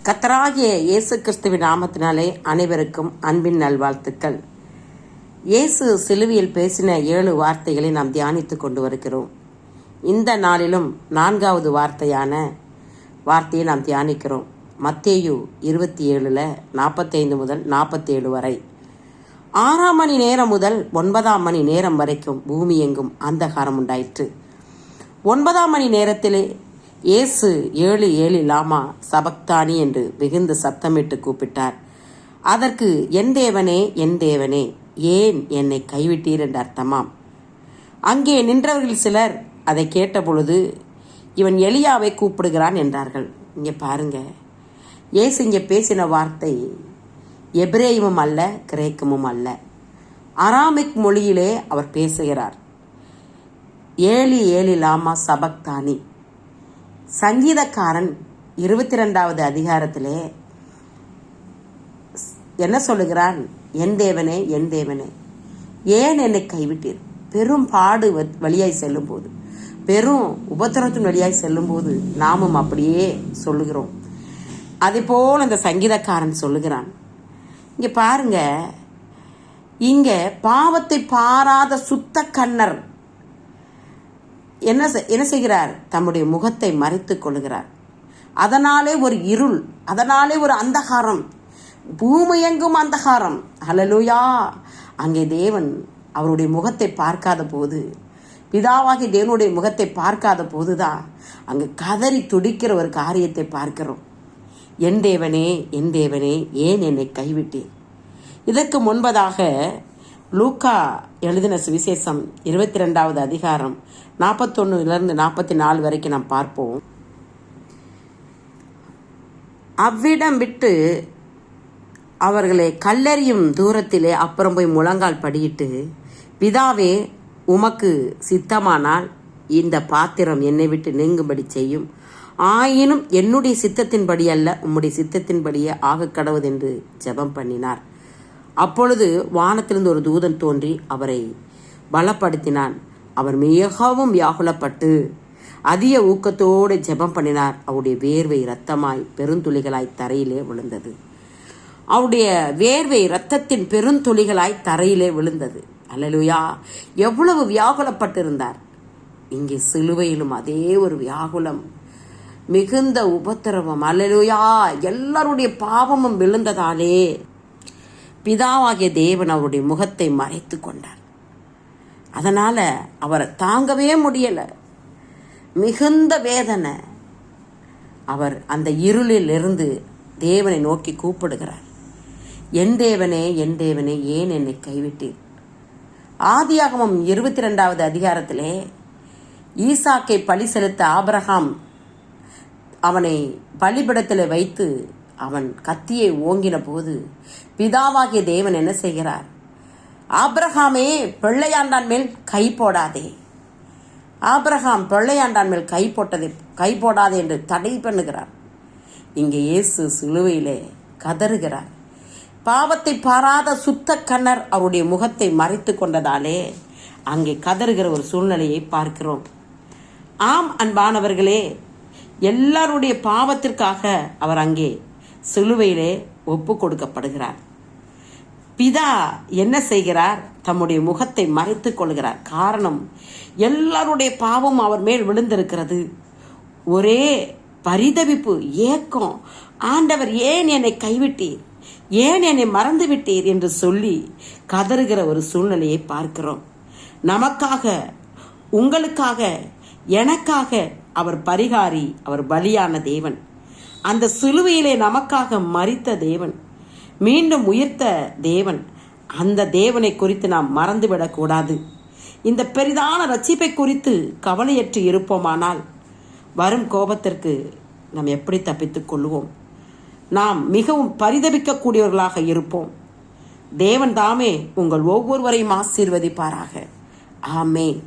கர்த்தராகிய இயேசு கிறிஸ்துவின் நாமத்தினாலே அனைவருக்கும் அன்பின் நல்வாழ்த்துக்கள். இயேசு சிலுவையில் பேசின 7 வார்த்தைகளை நாம் தியானித்துக் கொண்டு வருகிறோம். இந்த நாளிலும் 4வது வார்த்தையை நாம் தியானிக்கிறோம். மத்தேயு 27:45 முதல் 47 வரை. 6ஆம் மணி நேரம் முதல் 9ஆம் மணி நேரம் வரைக்கும் பூமி எங்கும் அந்தகாரம் உண்டாயிற்று. 9ஆம் மணி நேரத்திலே இயேசு ஏழு ஏழு லாமா சபக்தானி என்று மிகுந்த சத்தமிட்டு கூப்பிட்டார். அதற்கு என் தேவனே, என் தேவனே, ஏன் என்னை கைவிட்டீர் என்று அர்த்தமாம். அங்கே நின்றவர்கள் சிலர் அதை கேட்டபொழுது, இவன் எலியாவை கூப்பிடுகிறான் என்றார்கள். இங்கே பாருங்க, இயேசு இங்கே பேசின வார்த்தை எபிரேயமும் அல்ல, கிரேக்கமும் அல்ல, அராமிக் மொழியிலே அவர் பேசுகிறார். ஏழு ஏழு லாமா சபக்தானி. சங்கீதக்காரன் 22வது அதிகாரத்திலே என்ன சொல்லுகிறான்? என் தேவனே, என் தேவனே, ஏன் என்னை கைவிட்டீர்? பெரும் பாடு வழியாய் செல்லும் போது, பெரும் உபத்திரத்தின் வழியாய் செல்லும் போது நாமும் அப்படியே சொல்லுகிறோம். அதே போல் அந்த சங்கீதக்காரன் சொல்லுகிறான். இங்க பாருங்க, இங்க பாவத்தை பாராத சுத்த கண்ணர் என்ன செய்கிறார்? தம்முடைய முகத்தை மறைத்துக் கொள்கிறார். அதனாலே ஒரு இருள், அதனாலே ஒரு அந்தகாரம், பூமியெங்கும் அந்தகாரம். ஹல்லேலூயா! அங்கே தேவன் அவருடைய முகத்தை பார்க்காத போது, பிதாவாகி தேவனுடைய முகத்தை பார்க்காத போதுதான் அங்கு கதறி துடிக்கிற ஒரு காரியத்தை பார்க்கிறோம். என் தேவனே, என் தேவனே, ஏன் என்னை கைவிட்டீர்? இதற்கு முன்பதாக லூக்கா எழுதின சுவிசேஷம் 22வது அதிகாரம் 41 44 வரைக்கும் நாம் பார்ப்போம். அவ்விடம் விட்டு அவர்களை கல்லெறியும் தூரத்திலே அப்புறம் போய் முழங்கால் படியிட்டு, பிதாவே, உமக்கு சித்தமானால் இந்த பாத்திரம் என்னை விட்டு நீங்கும்படி செய்யும். ஆயினும் என்னுடைய சித்தத்தின்படி அல்ல, உம்முடைய சித்தத்தின்படியே ஆக கடவுது என்று ஜெபம் பண்ணினார். அப்பொழுது வானத்திலிருந்து ஒரு தூதன் தோன்றி அவரை பலப்படுத்தினான். அவர் மிகவும் வியாகுலப்பட்டு அதிக ஊக்கத்தோடு ஜெபம் பண்ணினார். அவருடைய வேர்வை இரத்தமாய் பெருந்துளிகளாய் தரையிலே விழுந்தது. அவருடைய வேர்வை இரத்தத்தின் பெருந்துளிகளாய் தரையிலே விழுந்தது. அல்லேலூயா! எவ்வளவு வியாகுலப்பட்டிருந்தார். இங்கே சிலுவையிலும் அதே ஒரு வியாகுலம், மிகுந்த உபத்திரவம். அல்லேலூயா! எல்லாருடைய பாவமும் விழுந்ததாலே பிதாவாகிய தேவன் அவருடைய முகத்தை மறைத்து கொண்டார். அதனால அவரை தாங்கவே முடியல, மிகுந்த வேதனை. அவர் அந்த இருளில் இருந்து தேவனை நோக்கி கூப்பிடுகிறார். என் தேவனே, என் தேவனே, ஏன் என்னை கைவிட்டீர்? ஆதியாகமம் 22வது அதிகாரத்திலே ஈசாக்கை பலி செலுத்த ஆபிரகாம் அவனை பலிபீடத்தில் வைத்து அவன் கத்தியை ஓங்கின போது பிதாவாகிய தேவன் என்ன செய்கிறார்? ஆபிரகாமே, பிள்ளையாண்டான் மேல் கை போடாதே. ஆபிரகாம் பிள்ளையாண்டான் மேல் கை போடாதே என்று தடை பண்ணுகிறார். இங்கே இயேசு சிலுவையிலே கதறுகிறார். பாவத்தை பாராத சுத்த கண்ணர் அவருடைய முகத்தை மறைத்து கொண்டதாலே அங்கே கதறுகிற ஒரு சூழ்நிலையை பார்க்கிறோம். ஆம் அன்பானவர்களே, எல்லாருடைய பாவத்திற்காக அவர் அங்கே சிலுவையிலே ஒப்பு கொடுக்கப்படுகிறார். பிதா என்ன செய்கிறார்? தம்முடைய முகத்தை மறைத்துக் கொள்கிறார். காரணம், எல்லாருடைய பாவம் அவர் மேல் விழுந்திருக்கிறது. ஒரே பரிதவிப்பு, ஏக்கம். ஆண்டவர், ஏன் என்னை கைவிட்டீர்? ஏன் என்னை மறந்து விட்டீர் என்று சொல்லி கதறுகிற ஒரு சூழ்நிலையை பார்க்கிறோம். நமக்காக, உங்களுக்காக, எனக்காக அவர் பரிகாரி, அவர் பலியான தேவன். அந்த சிலுவையிலே நமக்காக மரித்த தேவன், மீண்டும் உயிர்த்த தேவன். அந்த தேவனை குறித்து நாம் மறந்துவிடக்கூடாது. இந்த பெரிதான ரட்சிப்பை குறித்து கவலையற்று இருப்போமானால் வரும் கோபத்திற்கு நாம் எப்படி தப்பித்துக் கொள்வோம்? நாம் மிகவும் பரிதபிக்கக்கூடியவர்களாக இருப்போம். தேவன் தாமே உங்கள் ஒவ்வொருவரையும் ஆசீர்வதிப்பாராக. ஆமென்.